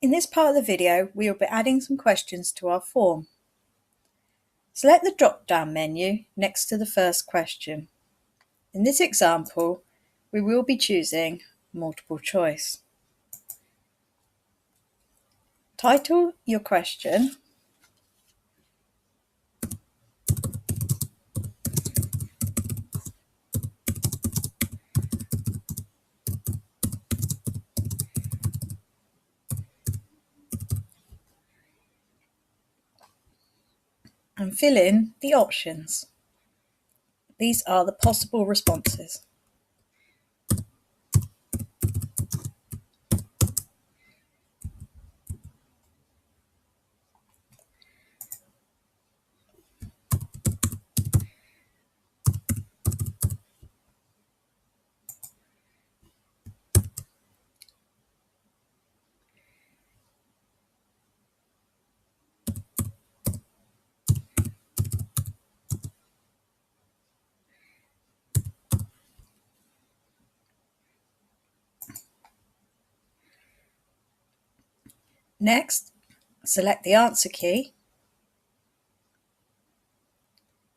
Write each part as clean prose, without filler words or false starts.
In this part of the video, we will be adding some questions to our form. Select the drop-down menu next to the first question. In this example, we will be choosing multiple choice. Title your question and fill in the options. These are the possible responses. Next, select the answer key,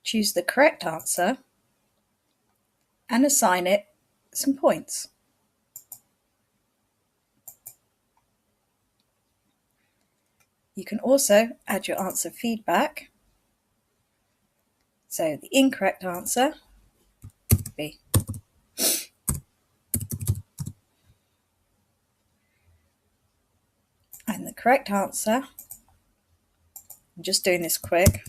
choose the correct answer, and assign it some points. You can also add your answer feedback. So the incorrect answer would be and the correct answer, I'm just doing this quick,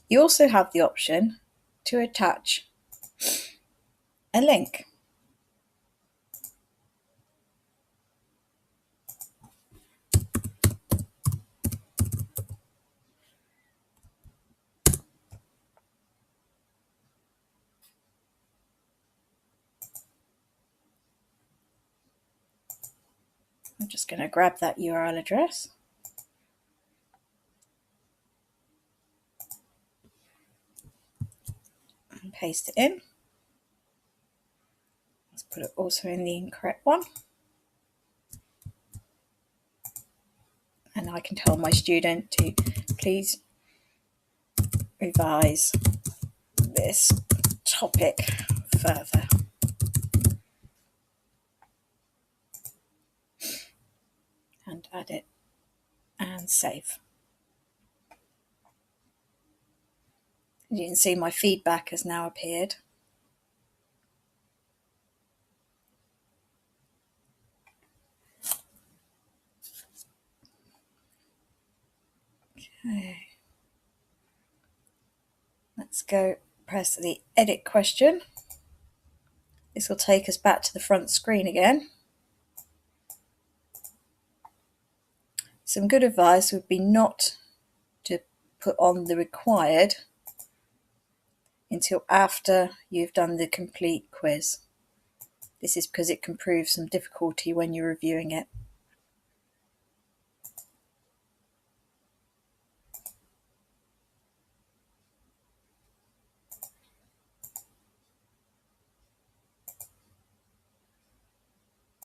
you also have the option to attach a link. I'm just going to grab that URL address and paste it in. Let's put it also in the incorrect one. And I can tell my student to please revise this topic further. And add it and save. As you can see, my feedback has now appeared. Okay. Let's go press the edit question. This will take us back to the front screen again. Some good advice would be not to put on the required until after you've done the complete quiz. This is because it can prove some difficulty when you're reviewing it.